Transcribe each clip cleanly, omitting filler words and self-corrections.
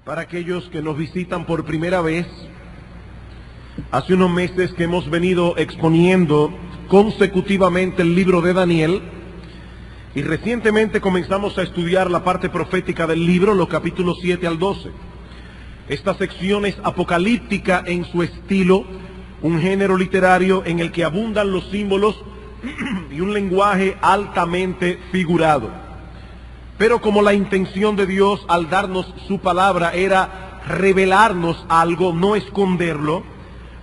Para aquellos que nos visitan por primera vez, hace unos meses que hemos venido exponiendo consecutivamente el libro de Daniel y recientemente comenzamos a estudiar la parte profética del libro, los capítulos 7 al 12. Esta sección es apocalíptica en su estilo, un género literario en el que abundan los símbolos y un lenguaje altamente figurado. Pero como la intención de Dios al darnos su palabra era revelarnos algo, no esconderlo,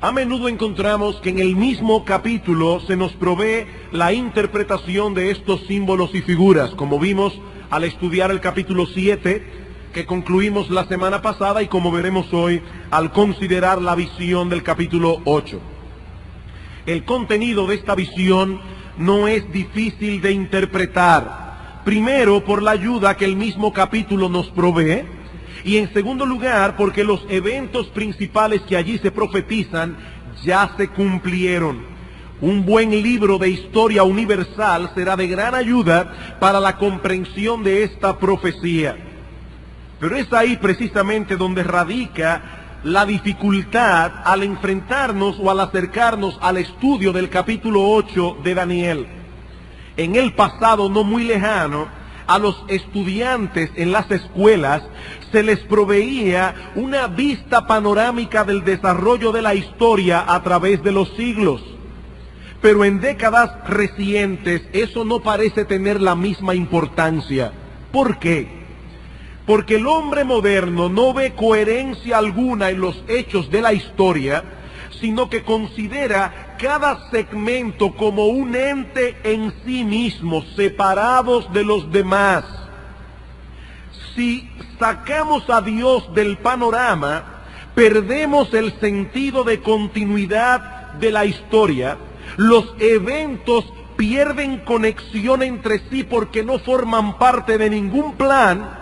a menudo encontramos que en el mismo capítulo se nos provee la interpretación de estos símbolos y figuras, como vimos al estudiar el capítulo 7, que concluimos la semana pasada, y como veremos hoy al considerar la visión del capítulo 8. El contenido de esta visión no es difícil de interpretar. Primero, por la ayuda que el mismo capítulo nos provee, y en segundo lugar, porque los eventos principales que allí se profetizan ya se cumplieron. Un buen libro de historia universal será de gran ayuda para la comprensión de esta profecía. Pero es ahí precisamente donde radica la dificultad al enfrentarnos o al acercarnos al estudio del capítulo 8 de Daniel. En el pasado no muy lejano, a los estudiantes en las escuelas se les proveía una vista panorámica del desarrollo de la historia a través de los siglos. Pero en décadas recientes eso no parece tener la misma importancia. ¿Por qué? Porque el hombre moderno no ve coherencia alguna en los hechos de la historia, sino que considera cada segmento como un ente en sí mismo, separados de los demás. Si sacamos a Dios del panorama, perdemos el sentido de continuidad de la historia. Los eventos pierden conexión entre sí porque no forman parte de ningún plan.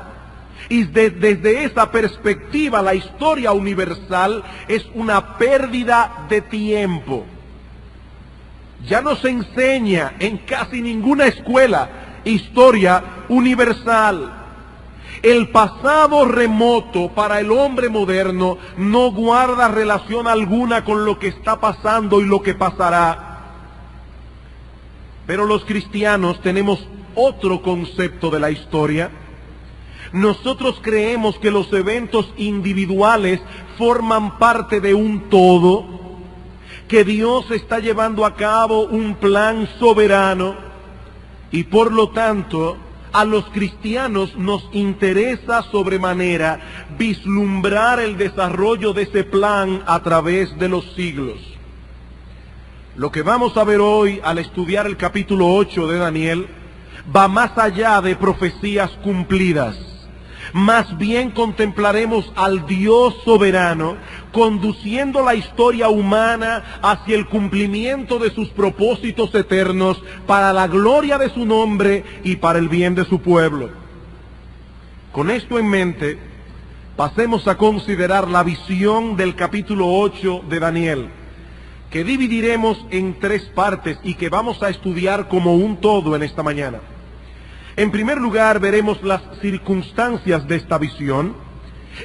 Y desde esa perspectiva, la historia universal es una pérdida de tiempo. Ya no se enseña en casi ninguna escuela historia universal. El pasado remoto para el hombre moderno no guarda relación alguna con lo que está pasando y lo que pasará. Pero los cristianos tenemos otro concepto de la historia. Nosotros creemos que los eventos individuales forman parte de un todo, que Dios está llevando a cabo un plan soberano y por lo tanto a los cristianos nos interesa sobremanera vislumbrar el desarrollo de ese plan a través de los siglos. Lo que vamos a ver hoy al estudiar el capítulo 8 de Daniel va más allá de profecías cumplidas. Más bien contemplaremos al Dios soberano conduciendo la historia humana hacia el cumplimiento de sus propósitos eternos para la gloria de su nombre y para el bien de su pueblo. Con esto en mente, pasemos a considerar la visión del capítulo 8 de Daniel, que dividiremos en tres partes y que vamos a estudiar como un todo en esta mañana. En primer lugar, veremos las circunstancias de esta visión.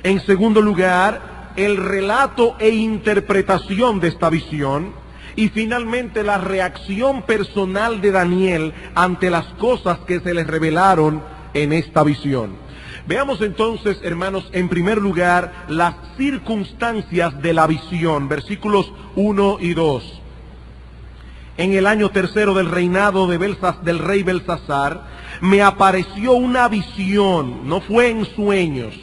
En segundo lugar, el relato e interpretación de esta visión. Y finalmente, la reacción personal de Daniel ante las cosas que se les revelaron en esta visión. Veamos entonces, hermanos, en primer lugar, las circunstancias de la visión. Versículos 1 y 2. En el año tercero del reinado del rey Belsasar, me apareció una visión, no fue en sueños,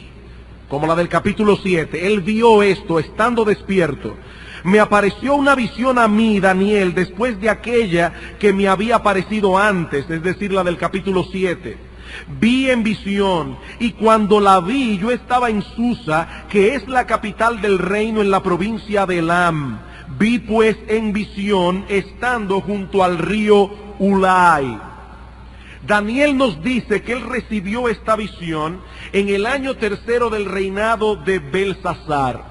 como la del capítulo 7. Él vio esto estando despierto. Me apareció una visión a mí, Daniel, después de aquella que me había aparecido antes, es decir, la del capítulo 7. Vi en visión, y cuando la vi, yo estaba en Susa, que es la capital del reino en la provincia de Elam. Vi pues en visión, estando junto al río Ulai. Daniel nos dice que él recibió esta visión en el año tercero del reinado de Belsasar.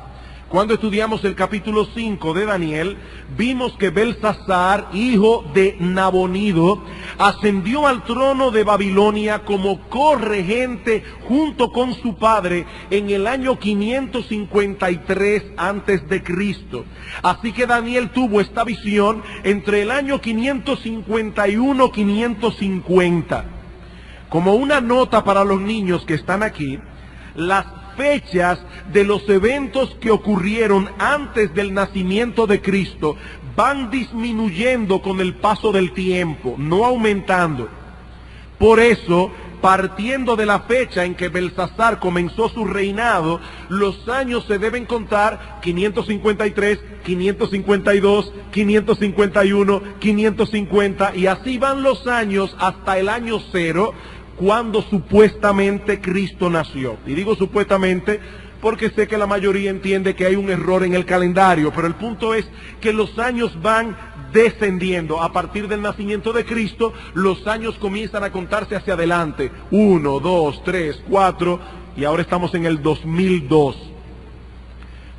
Cuando estudiamos el capítulo 5 de Daniel, vimos que Belsasar, hijo de Nabonido, ascendió al trono de Babilonia como corregente junto con su padre en el año 553 antes de Cristo. Así que Daniel tuvo esta visión entre el año 551-550. Como una nota para los niños que están aquí, las fechas de los eventos que ocurrieron antes del nacimiento de Cristo van disminuyendo con el paso del tiempo, no aumentando. Por eso, partiendo de la fecha en que Belsasar comenzó su reinado, los años se deben contar 553, 552, 551, 550, y así van los años hasta el año 0, cuando supuestamente Cristo nació. Y digo supuestamente porque sé que la mayoría entiende que hay un error en el calendario, pero el punto es que los años van descendiendo. A partir del nacimiento de Cristo, los años comienzan a contarse hacia adelante. 1, 2, 3, 4, y ahora estamos en el 2002.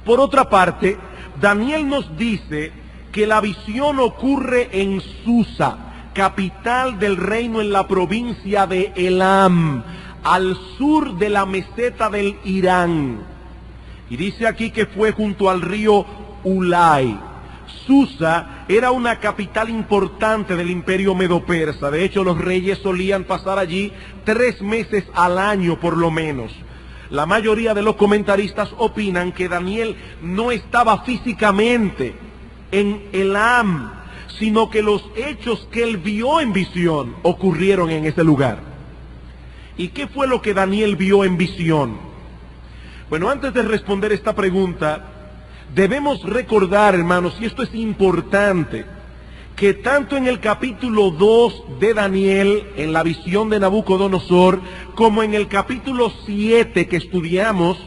Por otra parte, Daniel nos dice que la visión ocurre en Susa, capital del reino en la provincia de Elam, al sur de la meseta del Irán. Y dice aquí que fue junto al río Ulai. Susa era una capital importante del imperio medo-persa. De hecho, los reyes solían pasar allí 3 meses al año por lo menos. La mayoría de los comentaristas opinan que Daniel no estaba físicamente en Elam, sino que los hechos que él vio en visión ocurrieron en ese lugar. ¿Y qué fue lo que Daniel vio en visión? Bueno, antes de responder esta pregunta, debemos recordar, hermanos, y esto es importante, que tanto en el capítulo 2 de Daniel, en la visión de Nabucodonosor, como en el capítulo 7 que estudiamos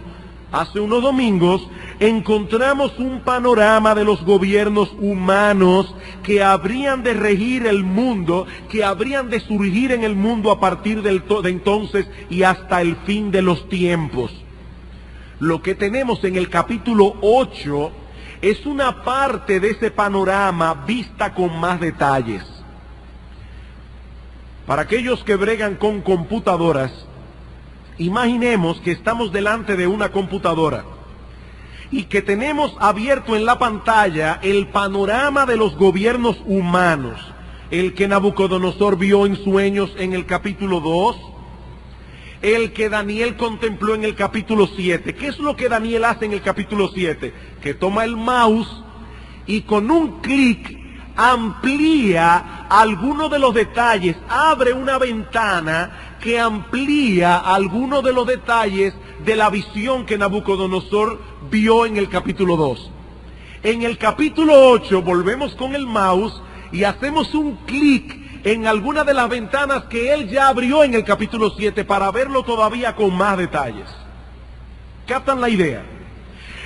hace unos domingos, encontramos un panorama de los gobiernos humanos que habrían de regir el mundo, que habrían de surgir en el mundo a partir de entonces y hasta el fin de los tiempos. Lo que tenemos en el capítulo 8 es una parte de ese panorama vista con más detalles. Para aquellos que bregan con computadoras, imaginemos que estamos delante de una computadora y que tenemos abierto en la pantalla el panorama de los gobiernos humanos, el que Nabucodonosor vio en sueños en el capítulo 2, el que Daniel contempló en el capítulo 7. ¿Qué es lo que Daniel hace en el capítulo 7? Que toma el mouse y con un clic amplía algunos de los detalles, abre una ventana que amplía algunos de los detalles de la visión que Nabucodonosor vio en el capítulo 2. En el capítulo 8 volvemos con el mouse y hacemos un clic en alguna de las ventanas que él ya abrió en el capítulo 7 para verlo todavía con más detalles. ¿Captan la idea?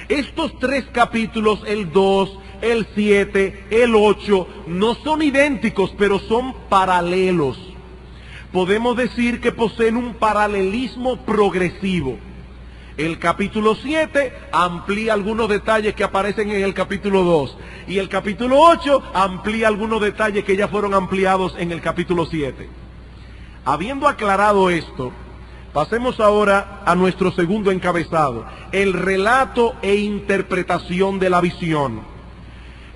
Estos 3 capítulos, el 2, el 7, el 8, no son idénticos, pero son paralelos. Podemos decir que poseen un paralelismo progresivo. El capítulo 7 amplía algunos detalles que aparecen en el capítulo 2. Y el capítulo 8 amplía algunos detalles que ya fueron ampliados en el capítulo 7. Habiendo aclarado esto, pasemos ahora a nuestro segundo encabezado, el relato e interpretación de la visión.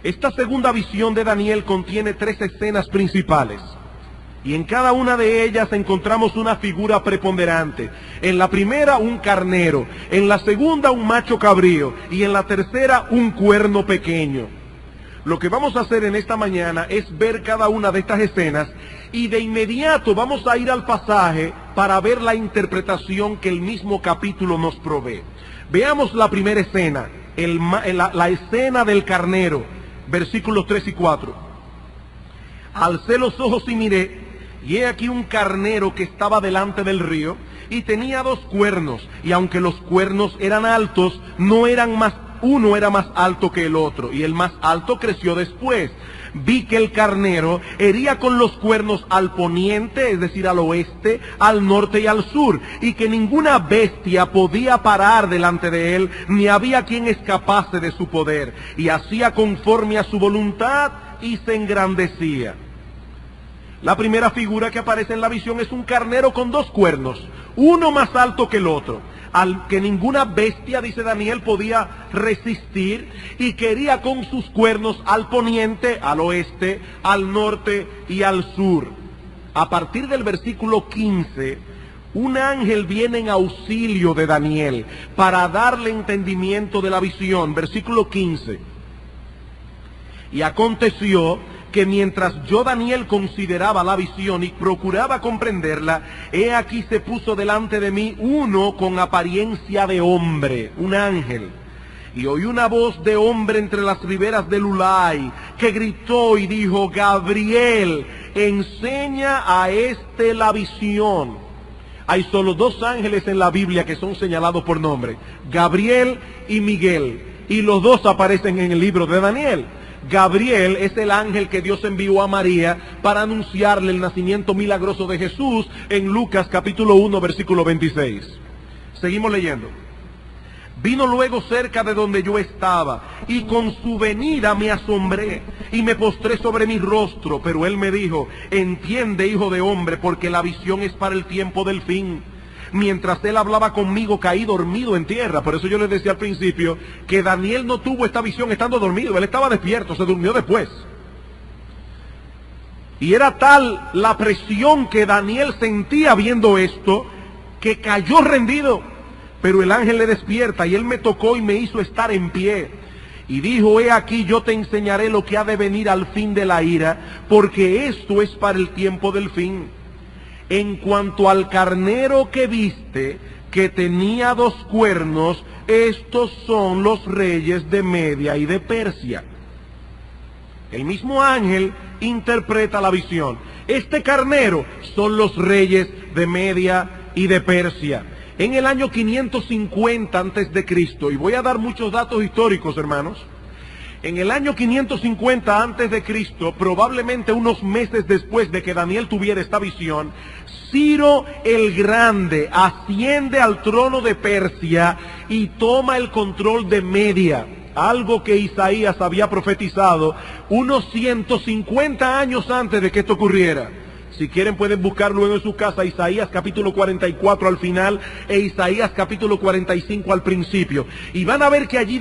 Esta segunda visión de Daniel contiene 3 escenas principales. Y en cada una de ellas encontramos una figura preponderante. En la primera, un carnero. En la segunda, un macho cabrío. Y en la tercera, un cuerno pequeño. Lo que vamos a hacer en esta mañana es ver cada una de estas escenas. Y de inmediato vamos a ir al pasaje para ver la interpretación que el mismo capítulo nos provee. Veamos la primera escena. La escena del carnero. Versículos 3 y 4. Alcé los ojos y miré, y he aquí un carnero que estaba delante del río, y tenía 2 cuernos, y aunque los cuernos eran altos, no eran más uno era más alto que el otro, y el más alto creció después. Vi que el carnero hería con los cuernos al poniente, es decir, al oeste, al norte y al sur, y que ninguna bestia podía parar delante de él, ni había quien escapase de su poder, y hacía conforme a su voluntad y se engrandecía. La primera figura que aparece en la visión es un carnero con dos cuernos, uno más alto que el otro, al que ninguna bestia, dice Daniel, podía resistir, y quería con sus cuernos al poniente, al oeste, al norte y al sur. A partir del versículo 15, un ángel viene en auxilio de Daniel para darle entendimiento de la visión. Versículo 15. Y aconteció que mientras yo, Daniel, consideraba la visión y procuraba comprenderla, he aquí se puso delante de mí uno con apariencia de hombre, un ángel. Y oí una voz de hombre entre las riberas del Ulai, que gritó y dijo: Gabriel, enseña a este la visión. Hay solo dos ángeles en la Biblia que son señalados por nombre, Gabriel y Miguel, y los dos aparecen en el libro de Daniel. Gabriel es el ángel que Dios envió a María para anunciarle el nacimiento milagroso de Jesús en Lucas capítulo 1 versículo 26. Seguimos leyendo. Vino luego cerca de donde yo estaba, y con su venida me asombré, y me postré sobre mi rostro, pero él me dijo: entiende, hijo de hombre, porque la visión es para el tiempo del fin. Mientras él hablaba conmigo, caí dormido en tierra. Por eso yo les decía al principio que Daniel no tuvo esta visión estando dormido, él estaba despierto, se durmió después. Y era tal la presión que Daniel sentía viendo esto, que cayó rendido. Pero el ángel le despierta, y él me tocó y me hizo estar en pie. Y dijo: he aquí, yo te enseñaré lo que ha de venir al fin de la ira, porque esto es para el tiempo del fin. En cuanto al carnero que viste, que tenía dos cuernos, estos son los reyes de Media y de Persia. El mismo ángel interpreta la visión. Este carnero son los reyes de Media y de Persia. En el año 550 antes de Cristo, y voy a dar muchos datos históricos, hermanos. En el año 550 antes de Cristo, probablemente unos meses después de que Daniel tuviera esta visión, Ciro el Grande asciende al trono de Persia y toma el control de Media, algo que Isaías había profetizado unos 150 años antes de que esto ocurriera. Si quieren pueden buscar luego en su casa Isaías capítulo 44 al final e Isaías capítulo 45 al principio. Y van a ver que allí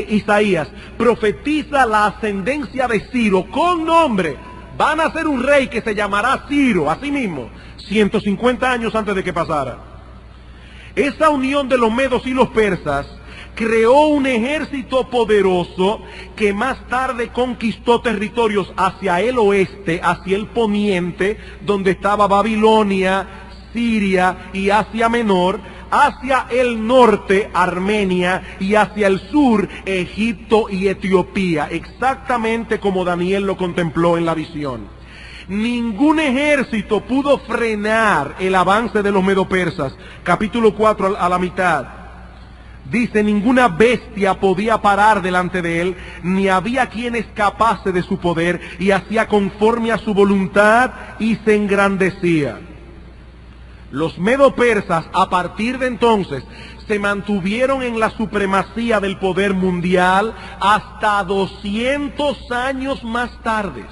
Isaías profetiza la ascendencia de Ciro con nombre. Van a ser un rey que se llamará Ciro, así mismo, 150 años antes de que pasara. Esa unión de los medos y los persas creó un ejército poderoso que más tarde conquistó territorios hacia el oeste, hacia el poniente, donde estaba Babilonia, Siria y Asia Menor, hacia el norte, Armenia, y hacia el sur, Egipto y Etiopía, exactamente como Daniel lo contempló en la visión. Ningún ejército pudo frenar el avance de los medopersas. Capítulo 4 a la mitad. Dice: ninguna bestia podía parar delante de él, ni había quien escapase de su poder, y hacía conforme a su voluntad y se engrandecía. Los medo-persas a partir de entonces se mantuvieron en la supremacía del poder mundial hasta 200 años más tarde.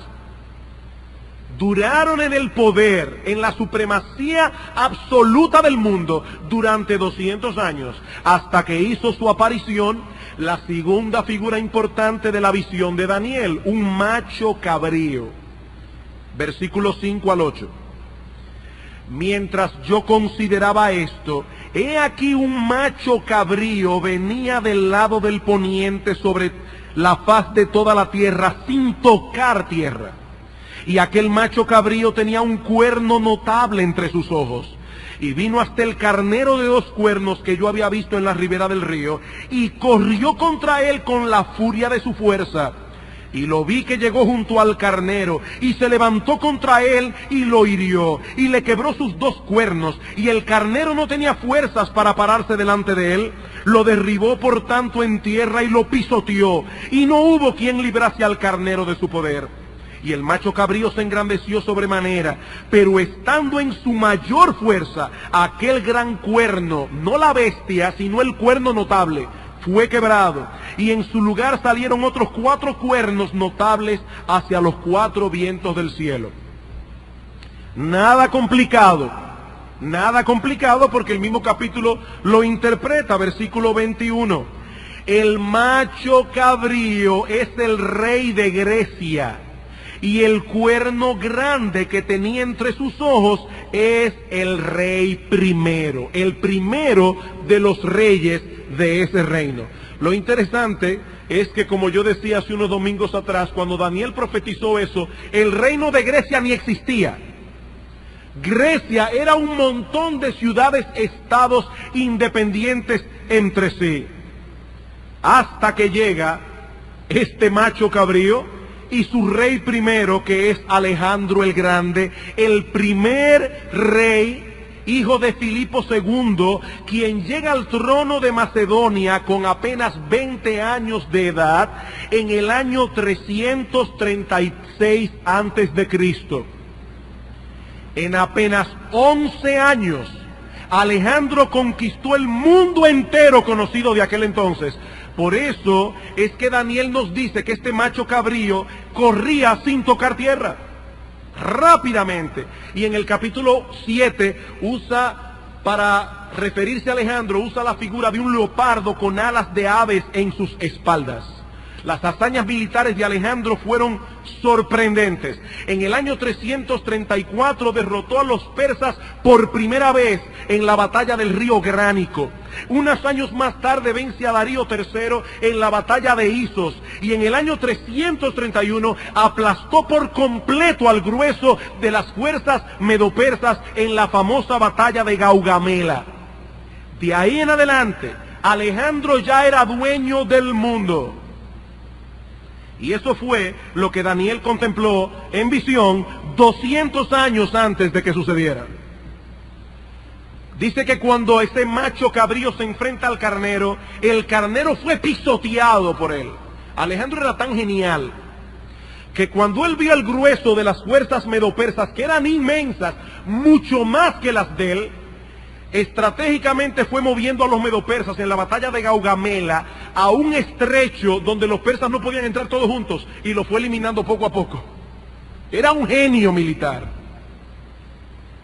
Duraron en el poder, en la supremacía absoluta del mundo durante 200 años, hasta que hizo su aparición la segunda figura importante de la visión de Daniel, un macho cabrío. Versículos 5 al 8. Mientras yo consideraba esto, he aquí un macho cabrío venía del lado del poniente sobre la faz de toda la tierra sin tocar tierra. Y aquel macho cabrío tenía un cuerno notable entre sus ojos. Y vino hasta el carnero de 2 cuernos que yo había visto en la ribera del río, y corrió contra él con la furia de su fuerza. Y lo vi que llegó junto al carnero, y se levantó contra él, y lo hirió, y le quebró sus 2 cuernos, y el carnero no tenía fuerzas para pararse delante de él. lo derribó por tanto en tierra y lo pisoteó, y no hubo quien librase al carnero de su poder. Y el macho cabrío se engrandeció sobremanera, pero estando en su mayor fuerza, aquel gran cuerno, no la bestia, sino el cuerno notable, fue quebrado, y en su lugar salieron otros 4 cuernos notables hacia los 4 vientos del cielo. Nada complicado porque el mismo capítulo lo interpreta, versículo 21. El macho cabrío es el rey de Grecia, y el cuerno grande que tenía entre sus ojos es el rey primero, el primero de los reyes de ese reino. Lo interesante es que, como yo decía hace unos domingos atrás, cuando Daniel profetizó eso, el reino de Grecia ni existía. Grecia era un montón de ciudades-estados independientes entre sí, hasta que llega este macho cabrío y su rey primero, que es Alejandro el Grande, el primer rey, hijo de Filipo II, quien llega al trono de Macedonia con apenas 20 años de edad en el año 336 antes de Cristo. En apenas 11 años, Alejandro conquistó el mundo entero conocido de aquel entonces. Por eso es que Daniel nos dice que este macho cabrío corría sin tocar tierra, rápidamente. Y en el capítulo 7 para referirse a Alejandro, usa la figura de un leopardo con alas de aves en sus espaldas. Las hazañas militares de Alejandro fueron sorprendentes. En el año 334 derrotó a los persas por primera vez en la batalla del río Gránico. Unos años más tarde vence a Darío III en la batalla de Isos. Y en el año 331 aplastó por completo al grueso de las fuerzas medopersas en la famosa batalla de Gaugamela. De ahí en adelante, Alejandro ya era dueño del mundo. Y eso fue lo que Daniel contempló en visión 200 años antes de que sucediera. Dice que cuando ese macho cabrío se enfrenta al carnero, el carnero fue pisoteado por él. Alejandro era tan genial que cuando él vio el grueso de las fuerzas medopersas, que eran inmensas, mucho más que las de él, estratégicamente fue moviendo a los medopersas en la batalla de Gaugamela a un estrecho donde los persas no podían entrar todos juntos, y lo fue eliminando poco a poco. Era un genio militar.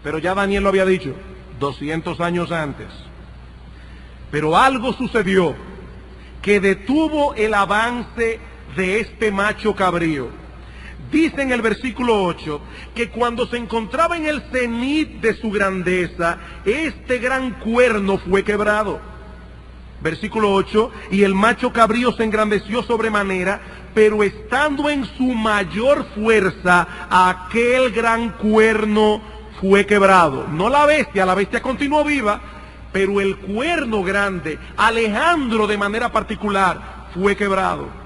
Pero ya Daniel lo había dicho 200 años antes. Pero algo sucedió que detuvo el avance de este macho cabrío. Dice en el versículo 8 que cuando se encontraba en el cenit de su grandeza, este gran cuerno fue quebrado. Versículo 8, y el macho cabrío se engrandeció sobremanera, pero estando en su mayor fuerza, aquel gran cuerno fue quebrado. No la bestia continuó viva, pero el cuerno grande, Alejandro de manera particular, fue quebrado.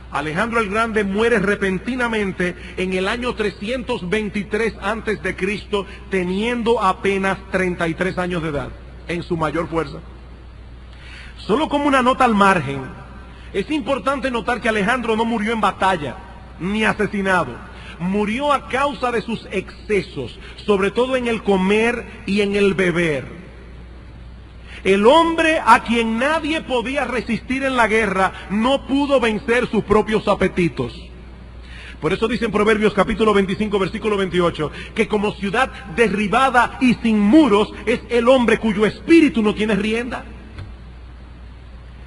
Alejandro el Grande muere repentinamente en el año 323 antes de Cristo, teniendo apenas 33 años de edad, en su mayor fuerza. Solo como una nota al margen, es importante notar que Alejandro no murió en batalla, ni asesinado. Murió a causa de sus excesos, sobre todo en el comer y en el beber. El hombre a quien nadie podía resistir en la guerra no pudo vencer sus propios apetitos. Por eso dice en Proverbios capítulo 25, versículo 28, que como ciudad derribada y sin muros es el hombre cuyo espíritu no tiene rienda.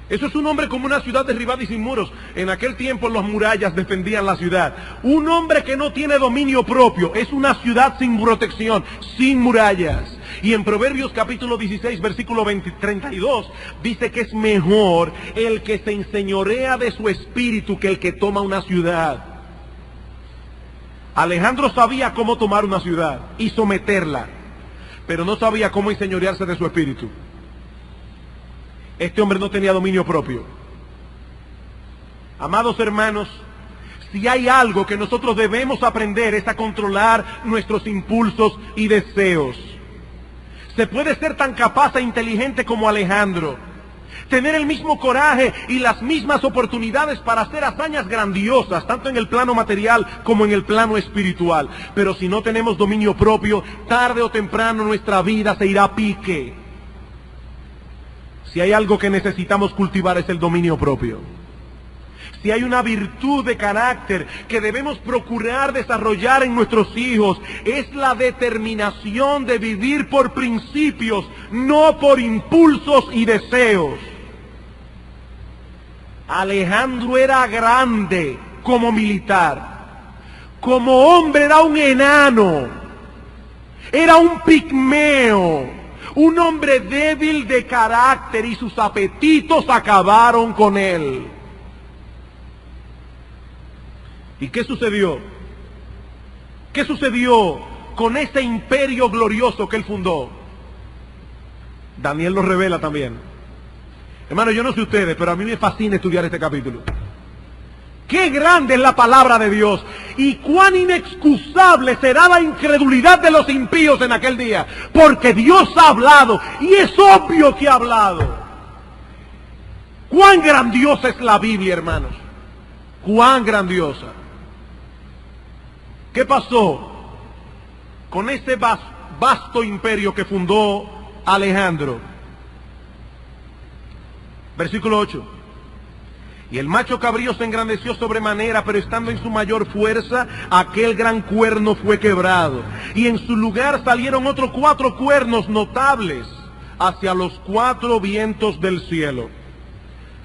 Eso es un hombre como una ciudad derribada y sin muros. En aquel tiempo las murallas defendían la ciudad. Un hombre que no tiene dominio propio es una ciudad sin protección, sin murallas. Y en Proverbios capítulo 16, versículo 32, dice que es mejor el que se enseñorea de su espíritu que el que toma una ciudad. Alejandro sabía cómo tomar una ciudad y someterla, pero no sabía cómo enseñorearse de su espíritu. Este hombre no tenía dominio propio. Amados hermanos, si hay algo que nosotros debemos aprender es a controlar nuestros impulsos y deseos. Se puede ser tan capaz e inteligente como Alejandro, tener el mismo coraje y las mismas oportunidades para hacer hazañas grandiosas, tanto en el plano material como en el plano espiritual. Pero si no tenemos dominio propio, tarde o temprano nuestra vida se irá a pique. Si hay algo que necesitamos cultivar es el dominio propio. Si hay una virtud de carácter que debemos procurar desarrollar en nuestros hijos, es la determinación de vivir por principios, no por impulsos y deseos. Alejandro era grande como militar, como hombre era un enano, era un pigmeo, un hombre débil de carácter, y sus apetitos acabaron con él. ¿Y qué sucedió? ¿Qué sucedió con ese imperio glorioso que él fundó? Daniel lo revela también. Hermano, yo no sé ustedes, pero a mí me fascina estudiar este capítulo. Qué grande es la palabra de Dios y cuán inexcusable será la incredulidad de los impíos en aquel día, porque Dios ha hablado y es obvio que ha hablado. Cuán grandiosa es la Biblia, hermanos. Cuán grandiosa. ¿Qué pasó con ese vasto imperio que fundó Alejandro? Versículo 8. Y el macho cabrío se engrandeció sobremanera, pero estando en su mayor fuerza, aquel gran cuerno fue quebrado. Y en su lugar salieron otros 4 cuernos notables hacia los 4 vientos del cielo.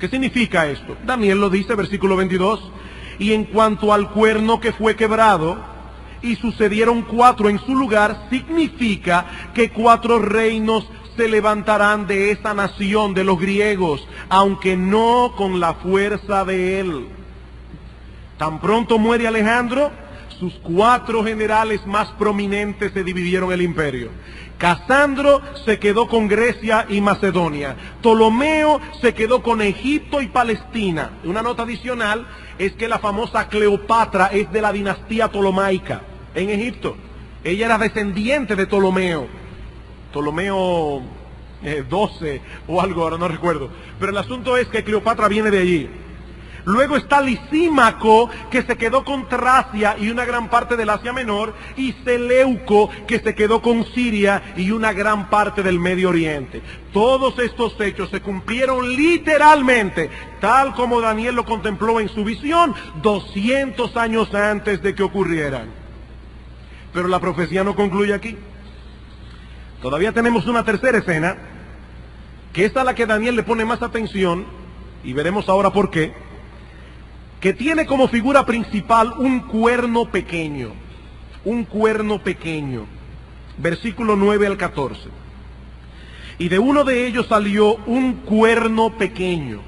¿Qué significa esto? Daniel lo dice, versículo 22. Y en cuanto al cuerno que fue quebrado, y sucedieron 4 en su lugar, significa que 4 reinos se levantarán de esa nación, de los griegos, aunque no con la fuerza de él. Tan pronto muere Alejandro, sus 4 generales más prominentes se dividieron el imperio. Casandro se quedó con Grecia y Macedonia. Ptolomeo se quedó con Egipto y Palestina. Una nota adicional es que la famosa Cleopatra es de la dinastía ptolomaica en Egipto. Ella era descendiente de Ptolomeo. Ptolomeo 12 o algo, ahora no recuerdo. Pero el asunto es que Cleopatra viene de allí. Luego está Lisímaco, que se quedó con Tracia y una gran parte del Asia Menor, y Seleuco, que se quedó con Siria y una gran parte del Medio Oriente. Todos estos hechos se cumplieron literalmente, tal como Daniel lo contempló en su visión, 200 años antes de que ocurrieran. Pero la profecía no concluye aquí. Todavía tenemos una tercera escena, que es a la que Daniel le pone más atención, y veremos ahora por qué, que tiene como figura principal un cuerno pequeño. Un cuerno pequeño. Versículo 9 al 14. Y de uno de ellos salió un cuerno pequeño,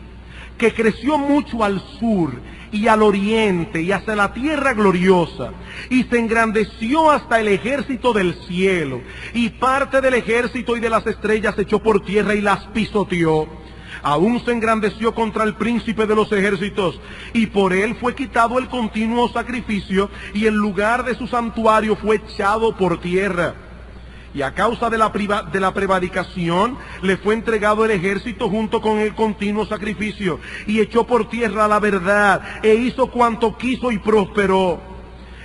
que creció mucho al sur y al oriente y hacia la tierra gloriosa, y se engrandeció hasta el ejército del cielo, y parte del ejército y de las estrellas echó por tierra y las pisoteó. Aún se engrandeció contra el príncipe de los ejércitos, y por él fue quitado el continuo sacrificio, y el lugar de su santuario fue echado por tierra. Y a causa de la prevaricación le fue entregado el ejército junto con el continuo sacrificio, y echó por tierra la verdad, e hizo cuanto quiso y prosperó.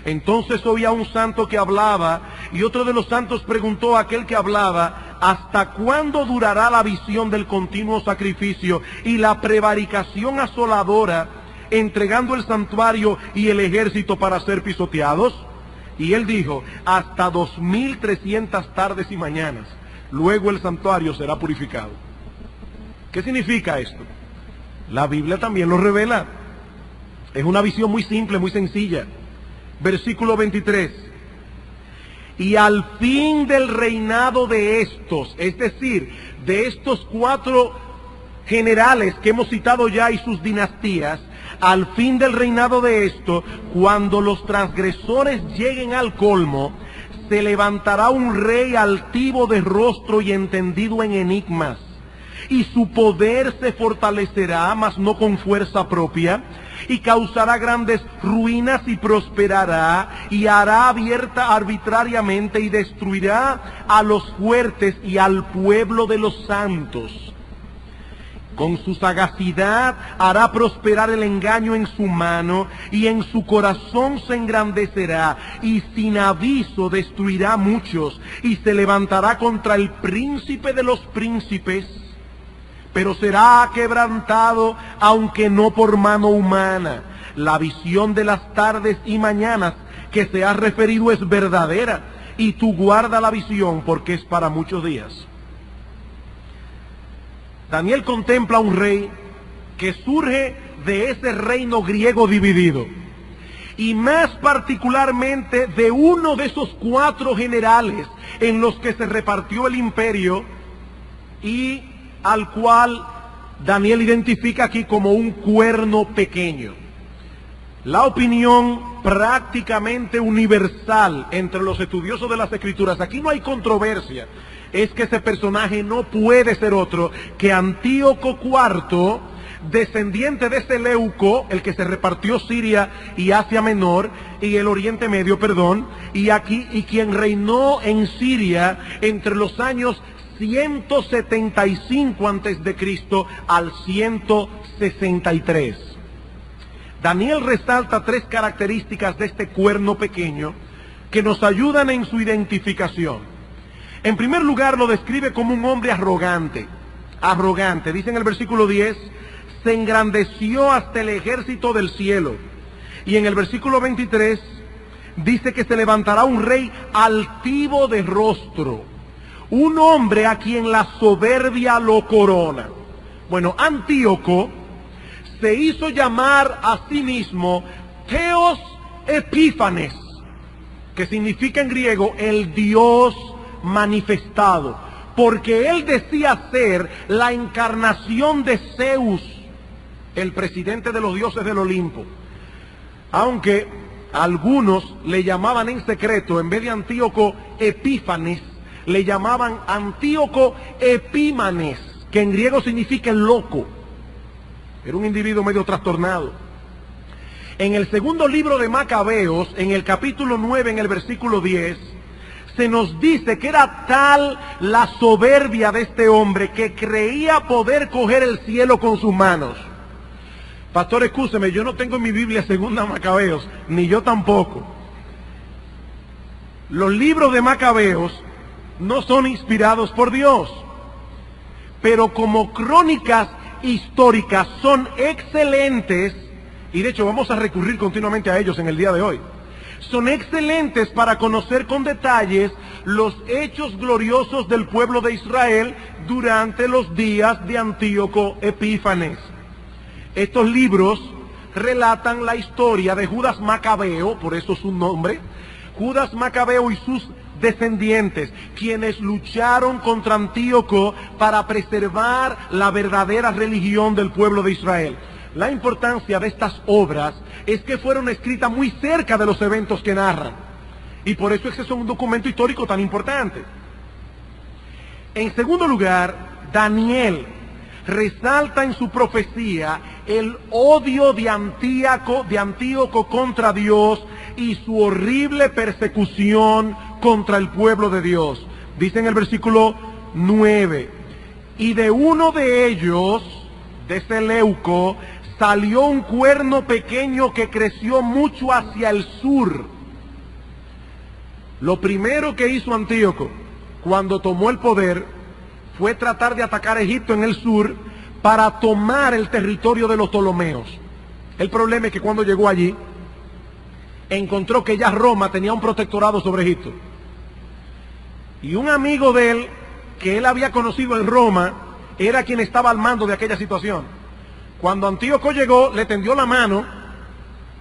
Entonces oía un santo que hablaba, y otro de los santos preguntó a aquel que hablaba: ¿hasta cuándo durará la visión del continuo sacrificio y la prevaricación asoladora, entregando el santuario y el ejército para ser pisoteados? Y él dijo: hasta 2300 tardes y mañanas, luego el santuario será purificado. ¿Qué significa esto? La Biblia también lo revela. Es una visión muy simple, muy sencilla. Versículo 23. Y al fin del reinado de estos, es decir, de estos 4 generales que hemos citado ya y sus dinastías, al fin del reinado de esto, cuando los transgresores lleguen al colmo, se levantará un rey altivo de rostro y entendido en enigmas, y su poder se fortalecerá, mas no con fuerza propia, y causará grandes ruinas y prosperará, y hará abierta arbitrariamente y destruirá a los fuertes y al pueblo de los santos. Con su sagacidad hará prosperar el engaño en su mano, y en su corazón se engrandecerá, y sin aviso destruirá muchos, y se levantará contra el príncipe de los príncipes, pero será quebrantado, aunque no por mano humana. La visión de las tardes y mañanas que se ha referido es verdadera, y tú guarda la visión, porque es para muchos días. Daniel contempla un rey que surge de ese reino griego dividido, y más particularmente de uno de esos 4 generales en los que se repartió el imperio, y al cual Daniel identifica aquí como un cuerno pequeño. La opinión prácticamente universal entre los estudiosos de las Escrituras, aquí no hay controversia, es que ese personaje no puede ser otro que Antíoco IV, descendiente de Seleuco, el que se repartió Siria y Asia Menor, y el Oriente Medio, y quien reinó en Siria entre los años 175 a.C. al 163. Daniel resalta 3 características de este cuerno pequeño que nos ayudan en su identificación. En primer lugar, lo describe como un hombre arrogante. Dice en el versículo 10, se engrandeció hasta el ejército del cielo. Y en el versículo 23, dice que se levantará un rey altivo de rostro, un hombre a quien la soberbia lo corona. Bueno, Antíoco se hizo llamar a sí mismo Theos Epífanes, que significa en griego el Dios manifestado, porque él decía ser la encarnación de Zeus, el presidente de los dioses del Olimpo. Aunque algunos le llamaban en secreto, en vez de Antíoco Epífanes, le llamaban Antíoco Epímanes, que en griego significa el loco. Era un individuo medio trastornado. En el segundo libro de Macabeos, en el capítulo 9, en el versículo 10, se nos dice que era tal la soberbia de este hombre que creía poder coger el cielo con sus manos. Pastor, escúcheme, yo no tengo en mi Biblia segunda Macabeos, ni yo tampoco. Los libros de Macabeos no son inspirados por Dios, pero como crónicas históricas son excelentes, y de hecho vamos a recurrir continuamente a ellos en el día de hoy. Son excelentes para conocer con detalles los hechos gloriosos del pueblo de Israel durante los días de Antíoco Epífanes. Estos libros relatan la historia de Judas Macabeo, por eso su nombre, Judas Macabeo y sus descendientes, quienes lucharon contra Antíoco para preservar la verdadera religión del pueblo de Israel. La importancia de estas obras es que fueron escritas muy cerca de los eventos que narran, y por eso es que son un documento histórico tan importante. En segundo lugar, Daniel resalta en su profecía el odio de Antíoco contra Dios y su horrible persecución contra el pueblo de Dios. Dice en el versículo 9, y de uno de ellos, de Seleuco, salió un cuerno pequeño que creció mucho hacia el sur. Lo primero que hizo Antíoco cuando tomó el poder fue tratar de atacar a Egipto en el sur para tomar el territorio de los Ptolomeos. El problema es que cuando llegó allí, encontró que ya Roma tenía un protectorado sobre Egipto. Y un amigo de él, que él había conocido en Roma, era quien estaba al mando de aquella situación. Cuando Antíoco llegó, le tendió la mano,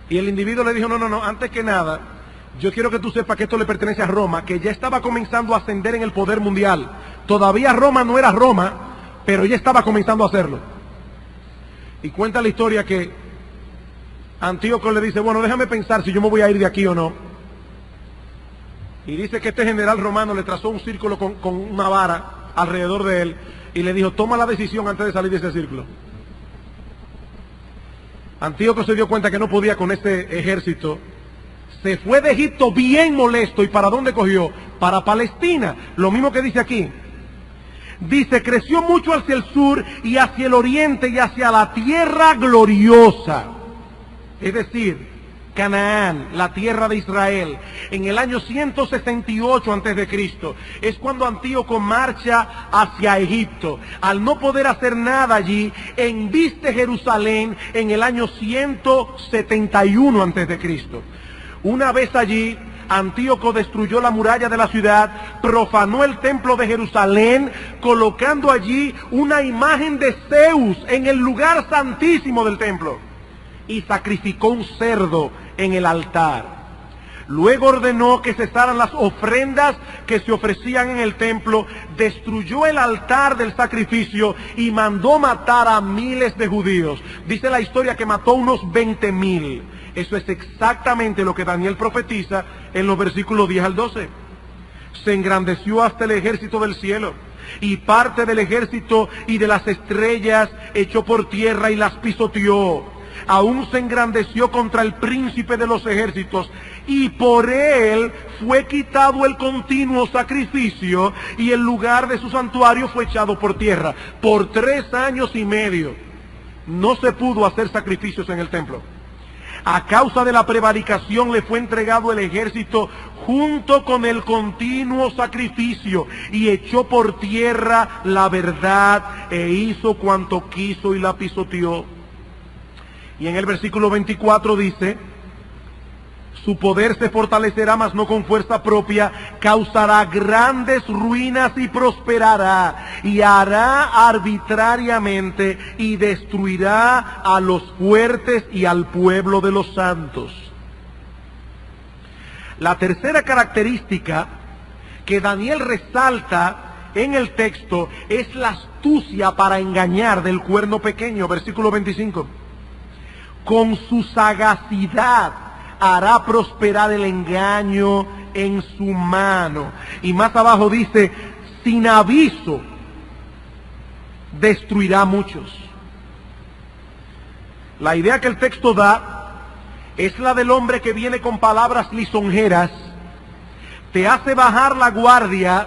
y el individuo le dijo, no, antes que nada, yo quiero que tú sepas que esto le pertenece a Roma, que ya estaba comenzando a ascender en el poder mundial. Todavía Roma no era Roma, pero ya estaba comenzando a hacerlo. Y cuenta la historia que Antíoco le dice, bueno, déjame pensar si yo me voy a ir de aquí o no. Y dice que este general romano le trazó un círculo con una vara alrededor de él, y le dijo, toma la decisión antes de salir de ese círculo. Antíoco se dio cuenta que no podía con este ejército. Se fue de Egipto bien molesto. ¿Y para dónde cogió? Para Palestina. Lo mismo que dice aquí. Dice, creció mucho hacia el sur y hacia el oriente y hacia la tierra gloriosa. Es decir, Canaán, la tierra de Israel. En el año 168 antes de Cristo es cuando Antíoco marcha hacia Egipto. Al no poder hacer nada allí, embiste Jerusalén en el año 171 antes de Cristo. Una vez allí, Antíoco destruyó la muralla de la ciudad, profanó el templo de Jerusalén, colocando allí una imagen de Zeus en el lugar santísimo del templo, y sacrificó un cerdo en el altar. Luego ordenó que cesaran las ofrendas que se ofrecían en el templo, destruyó el altar del sacrificio y mandó matar a miles de judíos. Dice la historia que mató unos 20,000. Eso es exactamente lo que Daniel profetiza en los versículos 10 al 12. Se engrandeció hasta el ejército del cielo, y parte del ejército y de las estrellas echó por tierra y las pisoteó. Aún se engrandeció contra el príncipe de los ejércitos, y por él fue quitado el continuo sacrificio, y el lugar de su santuario fue echado por tierra. Por 3 años y medio no se pudo hacer sacrificios en el templo. A causa de la prevaricación le fue entregado el ejército junto con el continuo sacrificio, y echó por tierra la verdad e hizo cuanto quiso y la pisoteó. Y en el versículo 24 dice, su poder se fortalecerá, mas no con fuerza propia, causará grandes ruinas y prosperará, y hará arbitrariamente y destruirá a los fuertes y al pueblo de los santos. La tercera característica que Daniel resalta en el texto es la astucia para engañar del cuerno pequeño, versículo 25. Con su sagacidad hará prosperar el engaño en su mano. Y más abajo dice, sin aviso destruirá a muchos. La idea que el texto da es la del hombre que viene con palabras lisonjeras, te hace bajar la guardia,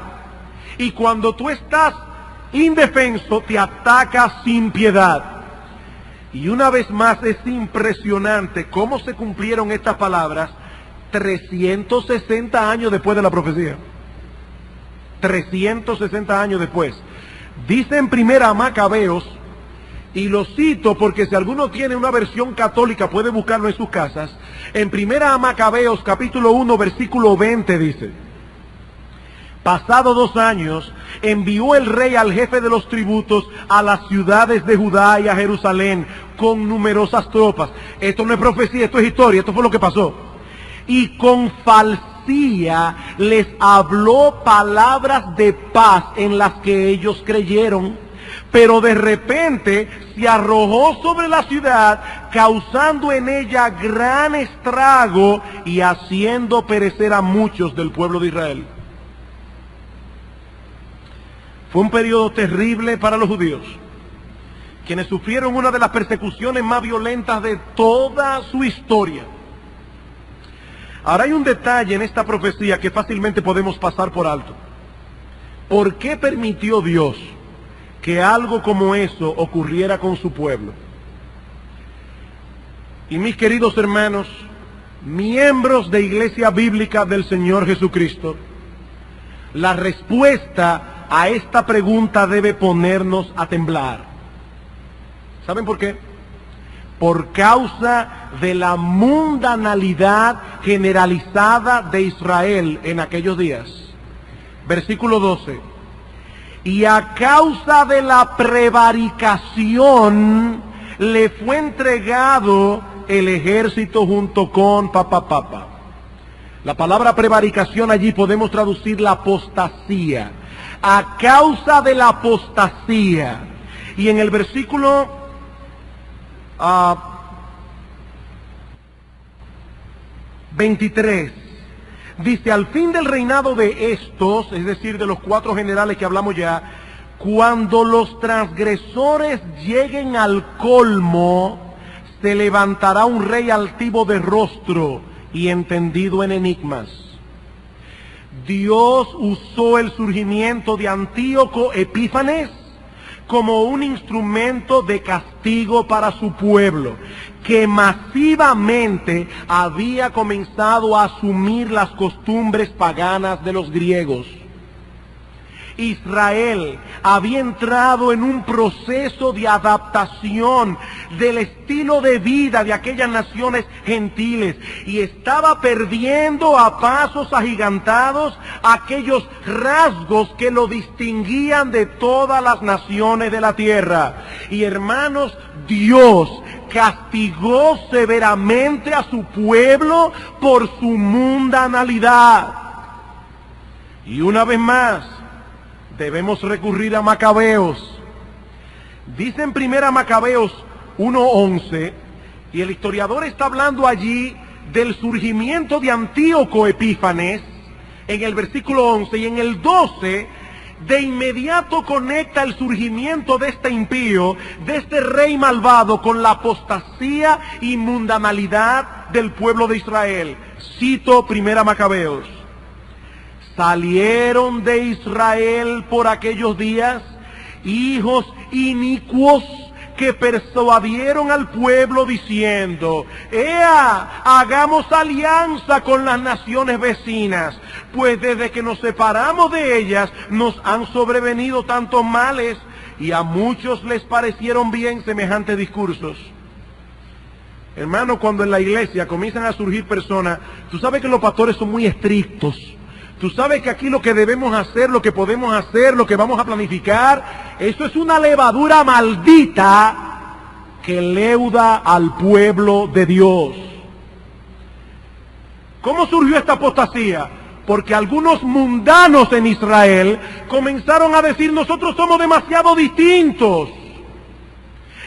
y cuando tú estás indefenso te ataca sin piedad. Y una vez más es impresionante cómo se cumplieron estas palabras 360 años después de la profecía. 360 años después. Dice en primera Macabeos, y lo cito porque si alguno tiene una versión católica puede buscarlo en sus casas. En primera Macabeos capítulo 1 versículo 20 dice: pasado 2 años, envió el rey al jefe de los tributos a las ciudades de Judá y a Jerusalén con numerosas tropas. Esto no es profecía, esto es historia, esto fue lo que pasó. Y con falsía les habló palabras de paz en las que ellos creyeron. Pero de repente se arrojó sobre la ciudad, causando en ella gran estrago y haciendo perecer a muchos del pueblo de Israel. Fue un periodo terrible para los judíos, quienes sufrieron una de las persecuciones más violentas de toda su historia. Ahora hay un detalle en esta profecía que fácilmente podemos pasar por alto. ¿Por qué permitió Dios que algo como eso ocurriera con su pueblo? Y mis queridos hermanos, miembros de Iglesia Bíblica del Señor Jesucristo, la respuesta a esta pregunta debe ponernos a temblar. ¿Saben por qué? Por causa de la mundanalidad generalizada de Israel en aquellos días. Versículo 12. Y a causa de la prevaricación le fue entregado el ejército junto con papa. La palabra prevaricación allí podemos traducir la apostasía. A causa de la apostasía. Y en el versículo 23 dice: al fin del reinado de estos, es decir, de los 4 generales que hablamos ya, cuando los transgresores lleguen al colmo, se levantará un rey altivo de rostro y entendido en enigmas. Dios usó el surgimiento de Antíoco Epífanes como un instrumento de castigo para su pueblo, que masivamente había comenzado a asumir las costumbres paganas de los griegos. Israel había entrado en un proceso de adaptación del estilo de vida de aquellas naciones gentiles y estaba perdiendo a pasos agigantados aquellos rasgos que lo distinguían de todas las naciones de la tierra. Y hermanos, Dios castigó severamente a su pueblo por su mundanalidad. Y una vez más, debemos recurrir a Macabeos. Dice en primera Macabeos 1:11, y el historiador está hablando allí del surgimiento de Antíoco Epífanes, en el versículo 11, y en el 12, de inmediato conecta el surgimiento de este impío, de este rey malvado, con la apostasía y mundanalidad del pueblo de Israel. Cito primera Macabeos. Salieron de Israel por aquellos días hijos inicuos que persuadieron al pueblo diciendo: ¡Ea, hagamos alianza con las naciones vecinas! Pues desde que nos separamos de ellas nos han sobrevenido tantos males, y a muchos les parecieron bien semejantes discursos. Hermano, cuando en la iglesia comienzan a surgir personas, tú sabes que los pastores son muy estrictos. Tú sabes que aquí lo que debemos hacer, lo que podemos hacer, lo que vamos a planificar, eso es una levadura maldita que leuda al pueblo de Dios. ¿Cómo surgió esta apostasía? Porque algunos mundanos en Israel comenzaron a decir: nosotros somos demasiado distintos.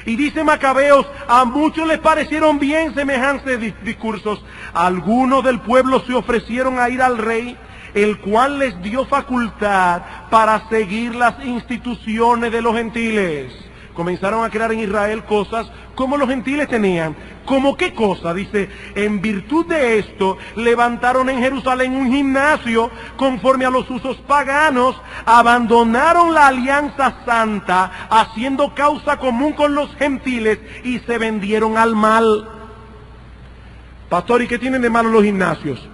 Y dice Macabeos, a muchos les parecieron bien semejantes discursos. Algunos del pueblo se ofrecieron a ir al rey, el cual les dio facultad para seguir las instituciones de los gentiles. Comenzaron a crear en Israel cosas como los gentiles tenían. ¿Cómo qué cosa? Dice, en virtud de esto, levantaron en Jerusalén un gimnasio conforme a los usos paganos, abandonaron la alianza santa, haciendo causa común con los gentiles, y se vendieron al mal. Pastor, ¿y qué tienen de malo los gimnasios?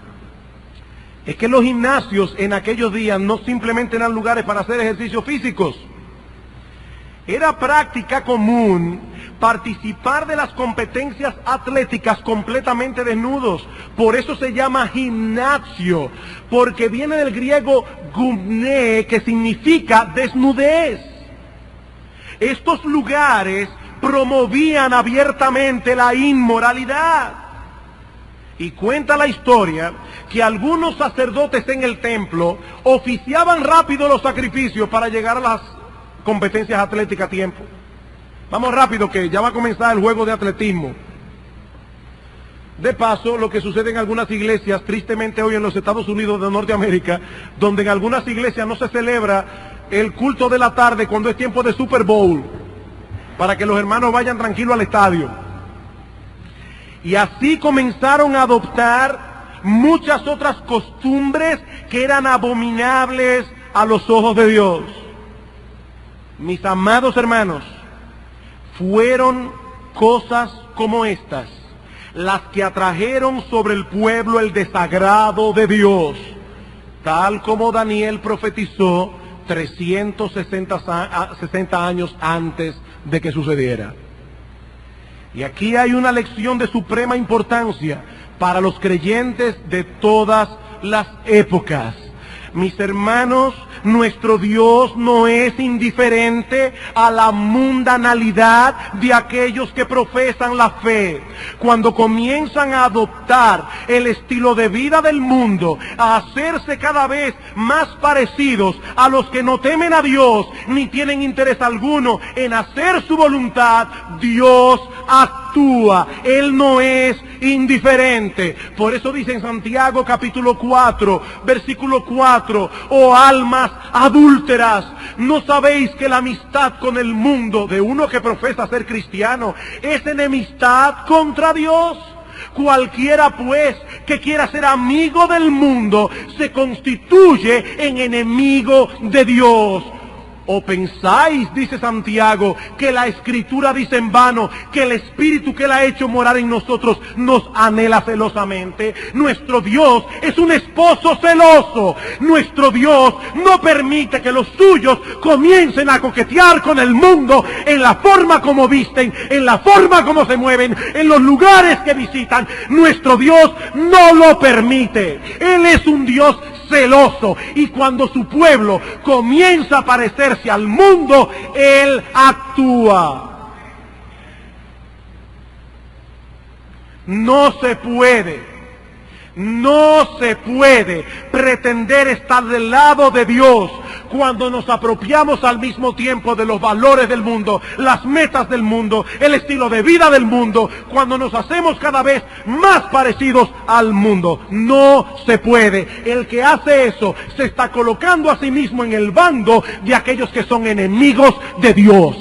Es que los gimnasios en aquellos días no simplemente eran lugares para hacer ejercicios físicos. Era práctica común participar de las competencias atléticas completamente desnudos. Por eso se llama gimnasio, porque viene del griego gumné, que significa desnudez. Estos lugares promovían abiertamente la inmoralidad. Y cuenta la historia que algunos sacerdotes en el templo oficiaban rápido los sacrificios para llegar a las competencias atléticas a tiempo. Vamos rápido que ya va a comenzar el juego de atletismo. De paso, lo que sucede en algunas iglesias, tristemente hoy en los Estados Unidos de Norteamérica, donde en algunas iglesias no se celebra el culto de la tarde cuando es tiempo de Super Bowl, para que los hermanos vayan tranquilos al estadio. Y así comenzaron a adoptar muchas otras costumbres que eran abominables a los ojos de Dios. Mis amados hermanos, fueron cosas como estas las que atrajeron sobre el pueblo el desagrado de Dios, tal como Daniel profetizó 360 años antes de que sucediera. Y aquí hay una lección de suprema importancia para los creyentes de todas las épocas. Mis hermanos, nuestro Dios no es indiferente a la mundanalidad de aquellos que profesan la fe. Cuando comienzan a adoptar el estilo de vida del mundo, a hacerse cada vez más parecidos a los que no temen a Dios, ni tienen interés alguno en hacer su voluntad, Dios actúa. Él no es indiferente. Por eso dice en Santiago capítulo 4, versículo 4, oh almas adúlteras, ¿no sabéis que la amistad con el mundo de uno que profesa ser cristiano es enemistad contra Dios? Cualquiera pues que quiera ser amigo del mundo se constituye en enemigo de Dios. ¿O pensáis, dice Santiago, que la Escritura dice en vano que el Espíritu que Él ha hecho morar en nosotros nos anhela celosamente? Nuestro Dios es un esposo celoso. Nuestro Dios no permite que los suyos comiencen a coquetear con el mundo en la forma como visten, en la forma como se mueven, en los lugares que visitan. Nuestro Dios no lo permite. Él es un Dios celoso, y cuando su pueblo comienza a parecerse al mundo, Él actúa. No se puede pretender estar del lado de Dios cuando nos apropiamos al mismo tiempo de los valores del mundo, las metas del mundo, el estilo de vida del mundo, cuando nos hacemos cada vez más parecidos al mundo. No se puede. El que hace eso se está colocando a sí mismo en el bando de aquellos que son enemigos de Dios.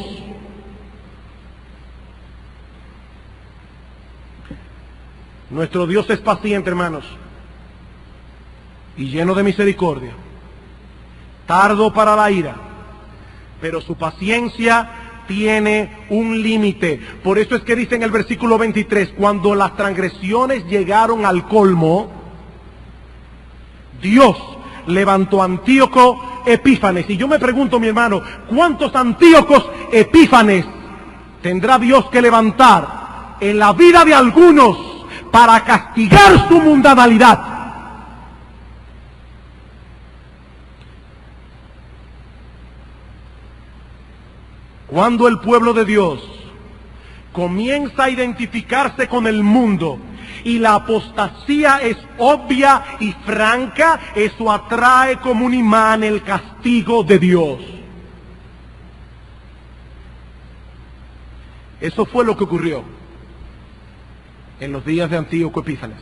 Nuestro Dios es paciente, hermanos, y lleno de misericordia, tardo para la ira, pero su paciencia tiene un límite. Por eso es que dice en el versículo 23, cuando las transgresiones llegaron al colmo, Dios levantó a Antíoco Epífanes. Y yo me pregunto, mi hermano, ¿cuántos Antíocos Epífanes tendrá Dios que levantar en la vida de algunos para castigar su mundanalidad? Cuando el pueblo de Dios comienza a identificarse con el mundo y la apostasía es obvia y franca, eso atrae como un imán el castigo de Dios. Eso fue lo que ocurrió en los días de Antíoco Epífanes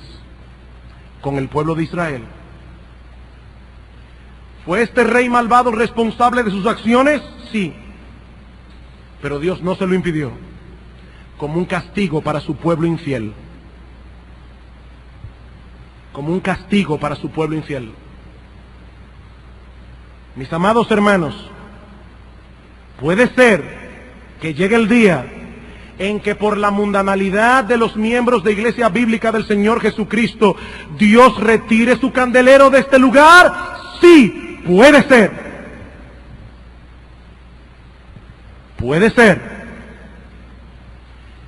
con el pueblo de Israel. ¿Fue este rey malvado responsable de sus acciones? Sí. Pero Dios no se lo impidió, como un castigo para su pueblo infiel. Como un castigo para su pueblo infiel. Mis amados hermanos, puede ser que llegue el día en que por la mundanalidad de los miembros de Iglesia Bíblica del Señor Jesucristo, Dios retire su candelero de este lugar. Sí, puede ser. Puede ser.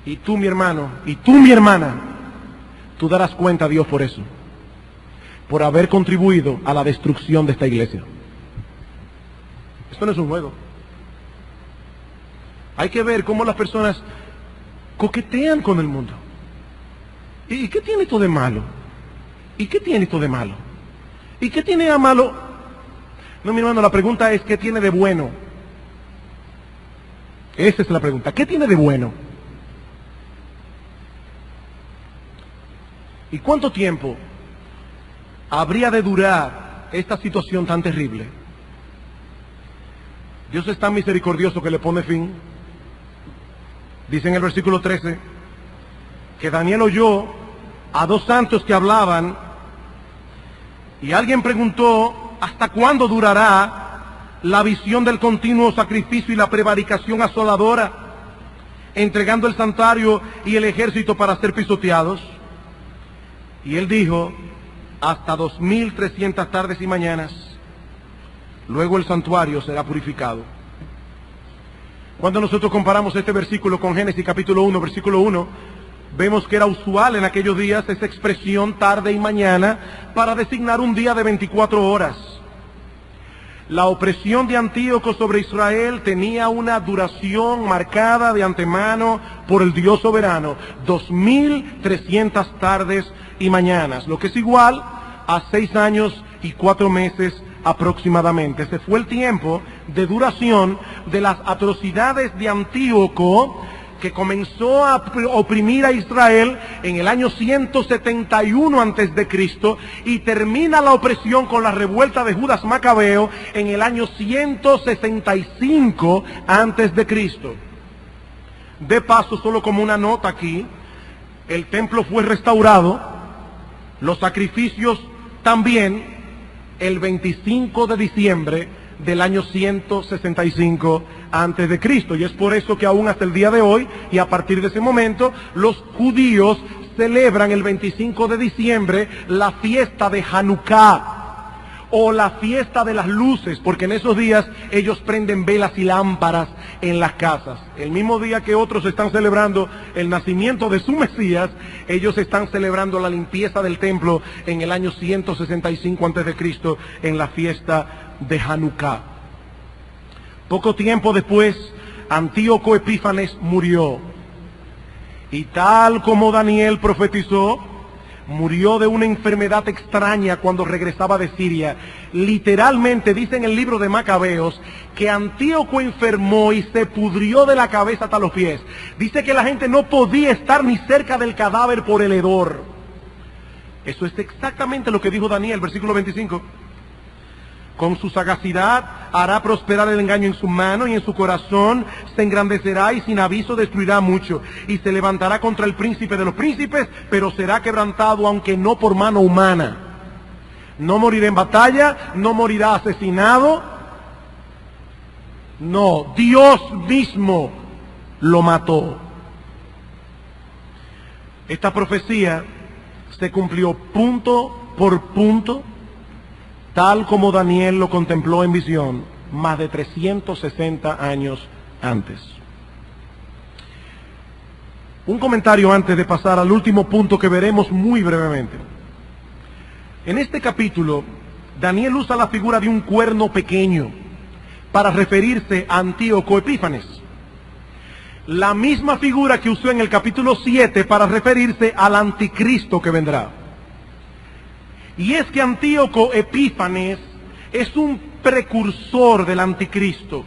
Y tú, mi hermano, y tú, mi hermana, tú darás cuenta a Dios por eso, por haber contribuido a la destrucción de esta iglesia. Esto no es un juego. Hay que ver cómo las personas coquetean con el mundo. ¿Y qué tiene esto de malo? ¿Y qué tiene esto de malo? ¿Y qué tiene de malo? No, mi hermano, la pregunta es, ¿qué tiene de bueno? Esa es la pregunta. ¿Qué tiene de bueno? ¿Y cuánto tiempo habría de durar esta situación tan terrible? Dios es tan misericordioso que le pone fin. Dice en el versículo 13 que Daniel oyó a dos santos que hablaban, y alguien preguntó, ¿hasta cuándo durará la visión del continuo sacrificio y la prevaricación asoladora, entregando el santuario y el ejército para ser pisoteados? Y él dijo, hasta 2300 tardes y mañanas, luego el santuario será purificado. Cuando nosotros comparamos este versículo con Génesis capítulo 1, versículo 1, vemos que era usual en aquellos días esa expresión tarde y mañana para designar un día de 24 horas. La opresión de Antíoco sobre Israel tenía una duración marcada de antemano por el Dios soberano, 2300 tardes y mañanas, lo que es igual a 6 años y 4 meses aproximadamente. Ese fue el tiempo de duración de las atrocidades de Antíoco, que comenzó a oprimir a Israel en el año 171 antes de Cristo y termina la opresión con la revuelta de Judas Macabeo en el año 165 antes de Cristo. De paso, solo como una nota aquí, el templo fue restaurado, los sacrificios también, el 25 de diciembre del año 165 antes de Cristo. Y es por eso que aún hasta el día de hoy, y a partir de ese momento, los judíos celebran el 25 de diciembre la fiesta de Hanukkah, o la fiesta de las luces, porque en esos días ellos prenden velas y lámparas en las casas. El mismo día que otros están celebrando el nacimiento de su Mesías, ellos están celebrando la limpieza del templo en el año 165 antes de Cristo, en la fiesta de Hanukkah. Poco tiempo después, Antíoco Epífanes murió, y tal como Daniel profetizó, murió de una enfermedad extraña cuando regresaba de Siria. Literalmente dice en el libro de Macabeos que Antíoco enfermó y se pudrió de la cabeza hasta los pies. Dice que la gente no podía estar ni cerca del cadáver por el hedor. Eso es exactamente lo que dijo Daniel, versículo 25. Con su sagacidad hará prosperar el engaño en su mano, y en su corazón se engrandecerá, y sin aviso destruirá mucho. Y se levantará contra el príncipe de los príncipes, pero será quebrantado, aunque no por mano humana. No morirá en batalla, no morirá asesinado. No, Dios mismo lo mató. Esta profecía se cumplió punto por punto, tal como Daniel lo contempló en visión, más de 360 años antes. Un comentario antes de pasar al último punto que veremos muy brevemente. En este capítulo, Daniel usa la figura de un cuerno pequeño para referirse a Antíoco Epífanes. La misma figura que usó en el capítulo 7 para referirse al anticristo que vendrá. Y es que Antíoco Epífanes es un precursor del anticristo,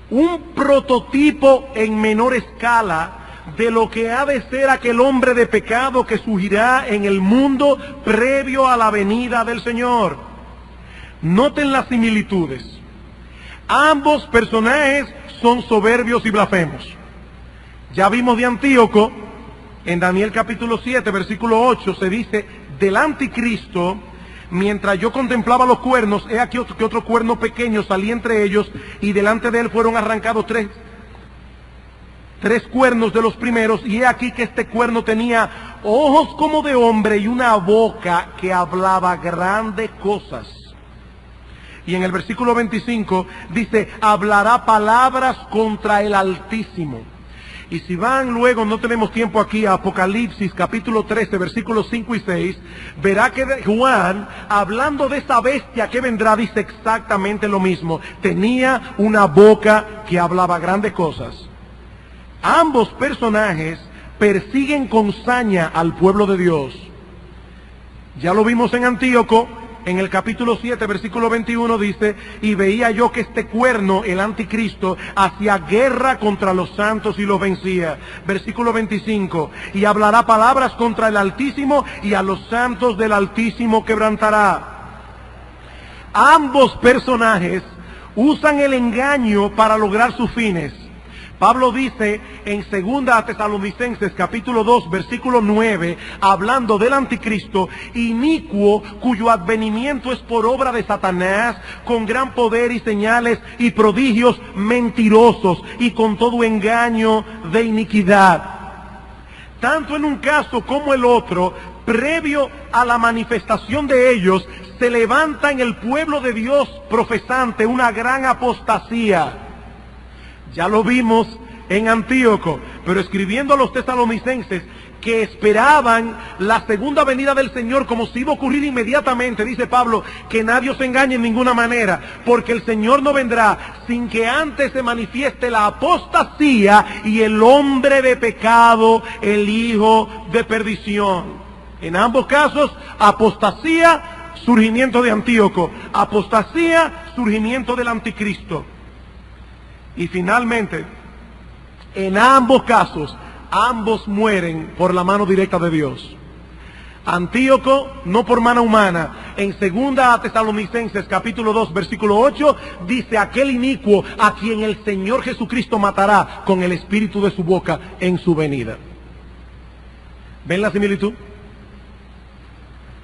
un prototipo en menor escala de lo que ha de ser aquel hombre de pecado que surgirá en el mundo previo a la venida del Señor. Noten las similitudes. Ambos personajes son soberbios y blasfemos. Ya vimos de Antíoco, en Daniel capítulo 7, versículo 8, se dice del anticristo: mientras yo contemplaba los cuernos, he aquí que otro cuerno pequeño salía entre ellos, y delante de él fueron arrancados tres cuernos de los primeros, y he aquí que este cuerno tenía ojos como de hombre y una boca que hablaba grandes cosas. Y en el versículo 25 dice: hablará palabras contra el Altísimo. Y si van luego, no tenemos tiempo aquí, a Apocalipsis capítulo 13, versículos 5 y 6, verá que Juan, hablando de esa bestia que vendrá, dice exactamente lo mismo. Tenía una boca que hablaba grandes cosas. Ambos personajes persiguen con saña al pueblo de Dios. Ya lo vimos en Antíoco. En el capítulo 7, versículo 21 dice: y veía yo que este cuerno, el anticristo, hacía guerra contra los santos y los vencía. Versículo 25: y hablará palabras contra el Altísimo, y a los santos del Altísimo quebrantará. Ambos personajes usan el engaño para lograr sus fines. Pablo dice en 2 Tesalonicenses capítulo 2 versículo 9, hablando del anticristo: inicuo, cuyo advenimiento es por obra de Satanás, con gran poder y señales y prodigios mentirosos, y con todo engaño de iniquidad. Tanto en un caso como el otro, previo a la manifestación de ellos, se levanta en el pueblo de Dios profesante una gran apostasía. Ya lo vimos en Antíoco, pero escribiendo a los tesalonicenses que esperaban la segunda venida del Señor como si iba a ocurrir inmediatamente, dice Pablo, que nadie os engañe en ninguna manera, porque el Señor no vendrá sin que antes se manifieste la apostasía y el hombre de pecado, el hijo de perdición. En ambos casos, apostasía, surgimiento de Antíoco; apostasía, surgimiento del anticristo. Y finalmente, en ambos casos, ambos mueren por la mano directa de Dios. Antíoco, no por mano humana. En 2 Tesalonicenses capítulo 2 versículo 8, dice: aquel inicuo a quien el Señor Jesucristo matará con el espíritu de su boca en su venida. ¿Ven la similitud?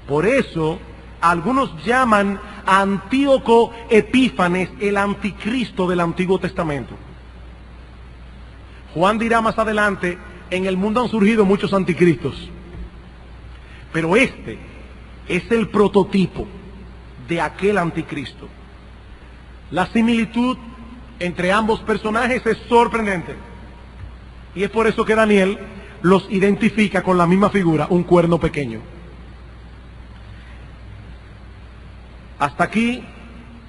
Por eso, algunos llaman a Antíoco Epífanes el anticristo del Antiguo Testamento. Juan dirá más adelante, en el mundo han surgido muchos anticristos, pero este es el prototipo de aquel anticristo. La similitud entre ambos personajes es sorprendente. Y es por eso que Daniel los identifica con la misma figura, un cuerno pequeño. Hasta aquí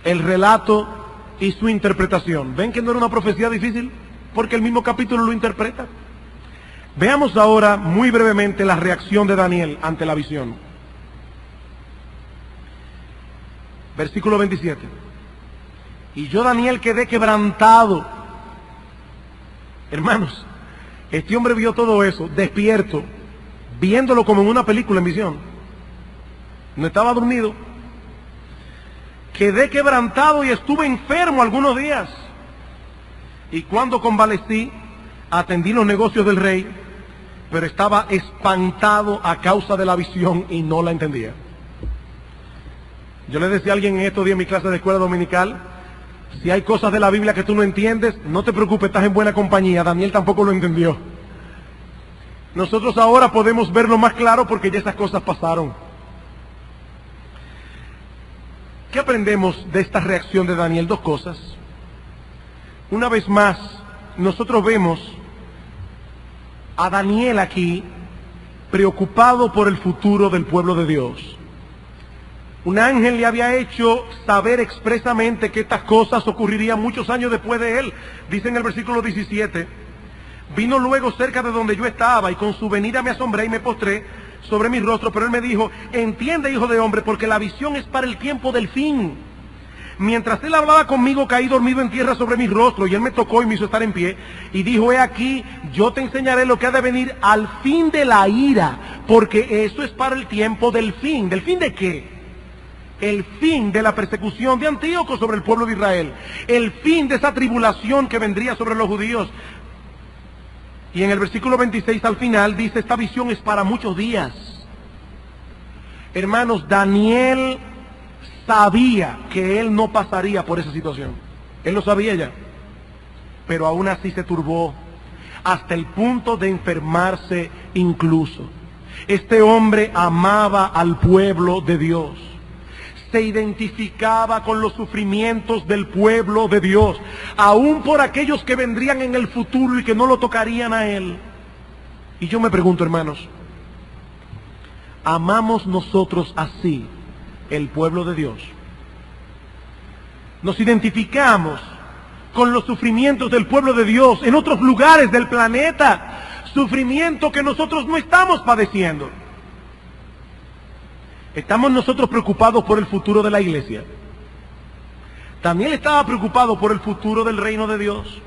el relato y su interpretación. ¿Ven que no era una profecía difícil? Porque el mismo capítulo lo interpreta. Veamos ahora muy brevemente la reacción de Daniel ante la visión. Versículo 27. Y yo, Daniel, quedé quebrantado. Hermanos, este hombre vio todo eso, despierto, viéndolo como en una película en visión. No estaba dormido. Quedé quebrantado y estuve enfermo algunos días. Y cuando convalecí, atendí los negocios del rey, pero estaba espantado a causa de la visión y no la entendía. Yo le decía a alguien en estos días en mi clase de escuela dominical, si hay cosas de la Biblia que tú no entiendes, no te preocupes, estás en buena compañía. Daniel tampoco lo entendió. Nosotros ahora podemos verlo más claro porque ya esas cosas pasaron. ¿Qué aprendemos de esta reacción de Daniel? Dos cosas. Una vez más, nosotros vemos a Daniel aquí preocupado por el futuro del pueblo de Dios. Un ángel le había hecho saber expresamente que estas cosas ocurrirían muchos años después de él. Dice en el versículo 17, vino luego cerca de donde yo estaba y con su venida me asombré y me postré sobre mi rostro, pero él me dijo, entiende, hijo de hombre, porque la visión es para el tiempo del fin. Mientras él hablaba conmigo, caí dormido en tierra sobre mi rostro, y él me tocó y me hizo estar en pie, y dijo, he aquí, yo te enseñaré lo que ha de venir al fin de la ira, porque eso es para el tiempo del fin. ¿Del fin de qué? El fin de la persecución de Antíoco sobre el pueblo de Israel, el fin de esa tribulación que vendría sobre los judíos. Y en el versículo 26 al final dice, esta visión es para muchos días. Hermanos, Daniel sabía que él no pasaría por esa situación. Él lo sabía ya. Pero aún así se turbó hasta el punto de enfermarse incluso. Este hombre amaba al pueblo de Dios. Se identificaba con los sufrimientos del pueblo de Dios, aún por aquellos que vendrían en el futuro y que no lo tocarían a él. Y yo me pregunto, hermanos, ¿amamos nosotros así el pueblo de Dios? Nos identificamos con los sufrimientos del pueblo de Dios en otros lugares del planeta, sufrimiento que nosotros no estamos padeciendo. ¿Estamos nosotros preocupados por el futuro de la iglesia? Daniel estaba preocupado por el futuro del reino de Dios.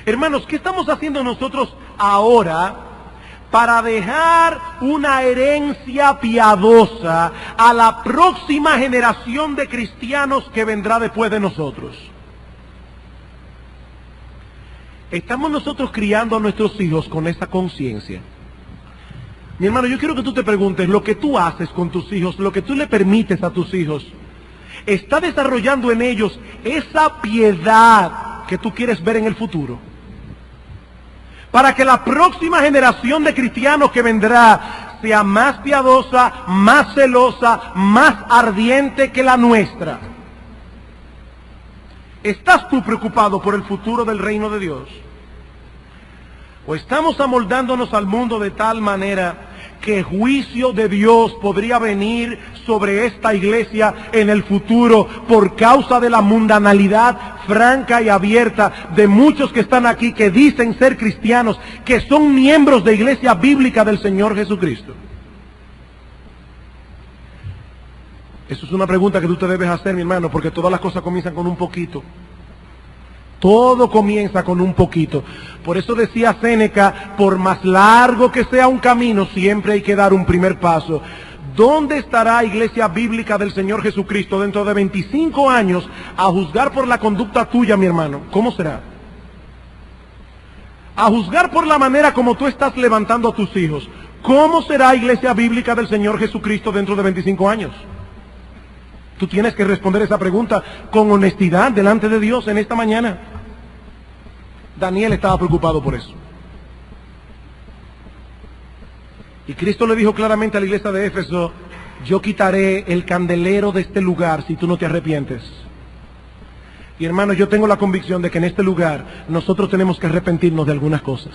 Hermanos, ¿qué estamos haciendo nosotros ahora para dejar una herencia piadosa a la próxima generación de cristianos que vendrá después de nosotros? ¿Estamos nosotros criando a nuestros hijos con esa conciencia? Mi hermano, yo quiero que tú te preguntes, lo que tú haces con tus hijos, lo que tú le permites a tus hijos, ¿está desarrollando en ellos esa piedad que tú quieres ver en el futuro? Para que la próxima generación de cristianos que vendrá sea más piadosa, más celosa, más ardiente que la nuestra. ¿Estás tú preocupado por el futuro del reino de Dios? ¿O estamos amoldándonos al mundo de tal manera que juicio de Dios podría venir sobre esta iglesia en el futuro por causa de la mundanalidad franca y abierta de muchos que están aquí, que dicen ser cristianos, que son miembros de iglesia bíblica del Señor Jesucristo? Eso es una pregunta que tú te debes hacer, mi hermano, porque todas las cosas comienzan con un poquito. Todo comienza con un poquito. Por eso decía Séneca, por más largo que sea un camino, siempre hay que dar un primer paso. ¿Dónde estará Iglesia Bíblica del Señor Jesucristo dentro de 25 años a juzgar por la conducta tuya, mi hermano? ¿Cómo será? A juzgar por la manera como tú estás levantando a tus hijos. ¿Cómo será Iglesia Bíblica del Señor Jesucristo dentro de 25 años? Tú tienes que responder esa pregunta con honestidad delante de Dios en esta mañana. Daniel estaba preocupado por eso. Y Cristo le dijo claramente a la iglesia de Éfeso: yo quitaré el candelero de este lugar si tú no te arrepientes. Y hermano, yo tengo la convicción de que en este lugar nosotros tenemos que arrepentirnos de algunas cosas.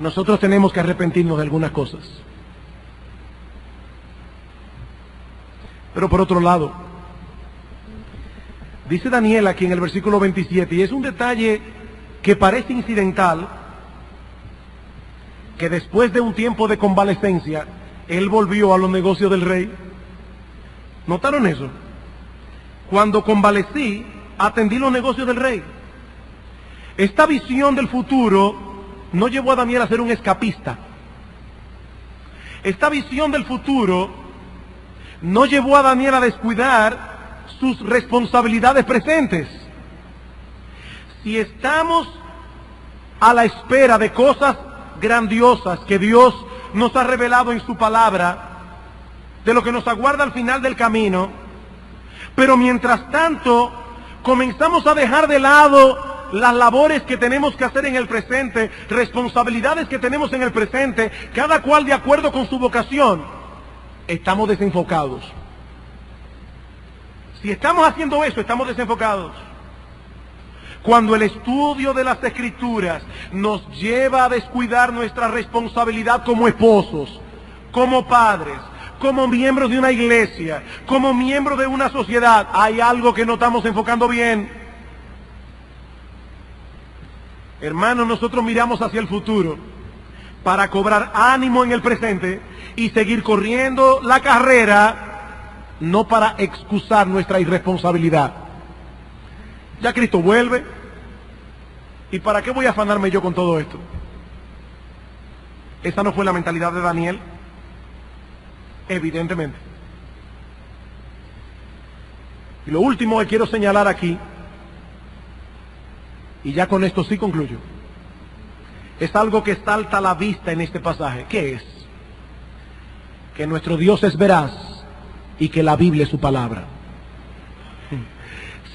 Nosotros tenemos que arrepentirnos de algunas cosas. Pero por otro lado, dice Daniel aquí en el versículo 27, y es un detalle que parece incidental, que después de un tiempo de convalecencia, él volvió a los negocios del rey. ¿Notaron eso? Cuando convalecí, atendí los negocios del rey. Esta visión del futuro no llevó a Daniel a ser un escapista. Esta visión del futuro no llevó a Daniel a descuidar sus responsabilidades presentes. Si estamos a la espera de cosas grandiosas que Dios nos ha revelado en su palabra, de lo que nos aguarda al final del camino, pero mientras tanto comenzamos a dejar de lado las labores que tenemos que hacer en el presente, responsabilidades que tenemos en el presente, cada cual de acuerdo con su vocación, estamos desenfocados. Si estamos haciendo eso, estamos desenfocados. Cuando el estudio de las Escrituras nos lleva a descuidar nuestra responsabilidad como esposos, como padres, como miembros de una iglesia, como miembros de una sociedad, hay algo que no estamos enfocando bien. Hermanos, nosotros miramos hacia el futuro para cobrar ánimo en el presente y seguir corriendo la carrera, no para excusar nuestra irresponsabilidad. Ya Cristo vuelve, ¿y para qué voy a afanarme yo con todo esto? Esa no fue la mentalidad de Daniel, evidentemente. Y lo último que quiero señalar aquí, y ya con esto sí concluyo, es algo que salta a la vista en este pasaje. ¿Qué es? Que nuestro Dios es veraz y que la Biblia es su palabra.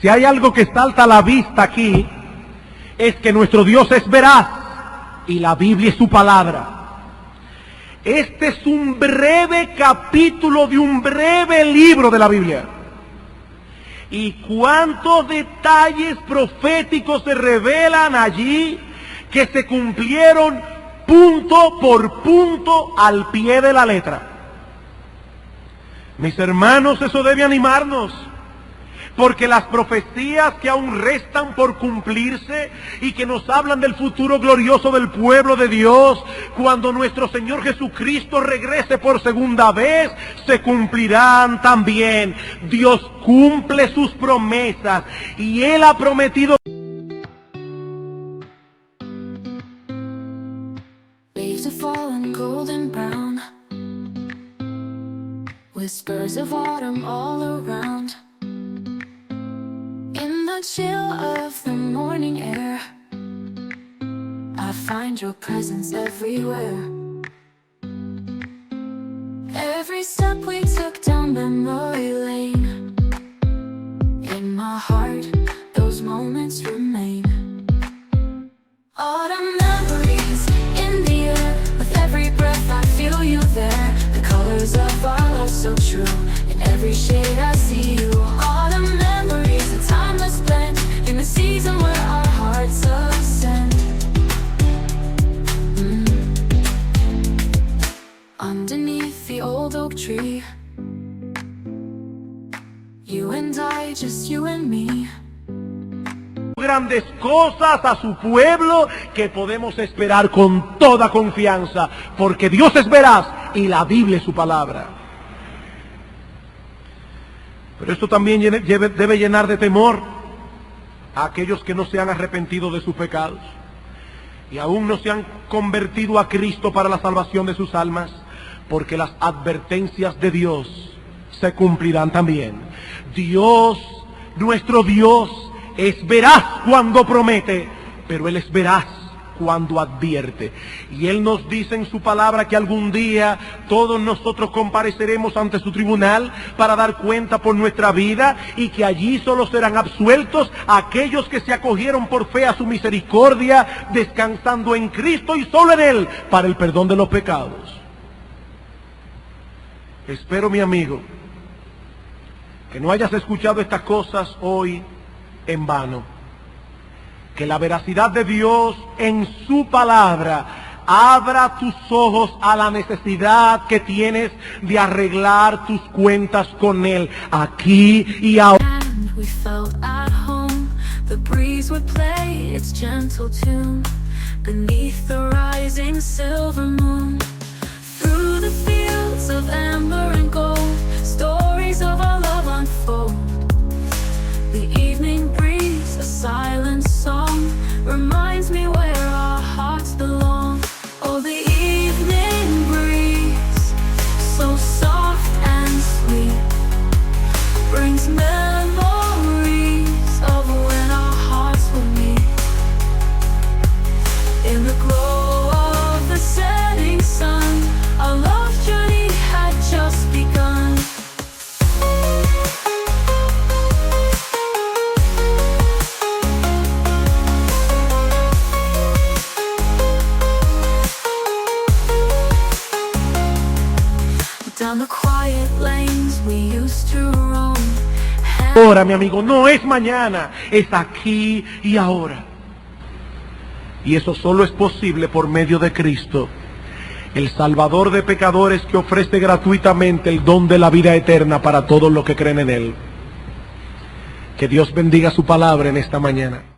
Si hay algo que salta a la vista aquí, es que nuestro Dios es veraz y la Biblia es su palabra. Este es un breve capítulo de un breve libro de la Biblia. Y cuántos detalles proféticos se revelan allí que se cumplieron punto por punto al pie de la letra. Mis hermanos, eso debe animarnos, porque las profecías que aún restan por cumplirse y que nos hablan del futuro glorioso del pueblo de Dios, cuando nuestro Señor Jesucristo regrese por segunda vez, se cumplirán también. Dios cumple sus promesas y Él ha prometido. Leaves are falling golden brown, whispers of autumn all around. In the chill of the morning air, I find your presence everywhere. Every step we took down memory lane, in my heart, those moments remain. Autumn memories in the air, with every breath I feel you there. The colors of our love so true, in every shade I see you. Autumn memories, a timeless blend, in the season where our hearts ascend. Underneath the old oak tree, you and I, just you and me. Grandes cosas a su pueblo que podemos esperar con toda confianza, porque Dios es veraz y la Biblia es su palabra. Pero esto también debe llenar de temor a aquellos que no se han arrepentido de sus pecados y aún no se han convertido a Cristo para la salvación de sus almas, porque las advertencias de Dios se cumplirán también. Dios, nuestro Dios, es veraz cuando promete, pero Él es veraz cuando advierte. Y Él nos dice en su palabra que algún día todos nosotros compareceremos ante su tribunal para dar cuenta por nuestra vida, y que allí solo serán absueltos aquellos que se acogieron por fe a su misericordia, descansando en Cristo y solo en Él para el perdón de los pecados. Espero, mi amigo, que no hayas escuchado estas cosas hoy en vano. Que la veracidad de Dios en su palabra abra tus ojos a la necesidad que tienes de arreglar tus cuentas con Él aquí y ahora. And we felt at home. The breeze would play its gentle tune beneath the rising silver moon. Through the fields of amber and gold, stories of our love unfold. The evening breeze, a silent song, reminds me where our hearts belong. Oh, the evening breeze, so soft and sweet, brings memories of when our hearts were meet. In the glow of the setting sun, our love journey had just begun. Down the quiet lanes we used to roam. Ahora, mi amigo, no es mañana, es aquí y ahora. Y eso solo es posible por medio de Cristo, el Salvador de pecadores, que ofrece gratuitamente el don de la vida eterna para todos los que creen en Él. Que Dios bendiga su palabra en esta mañana.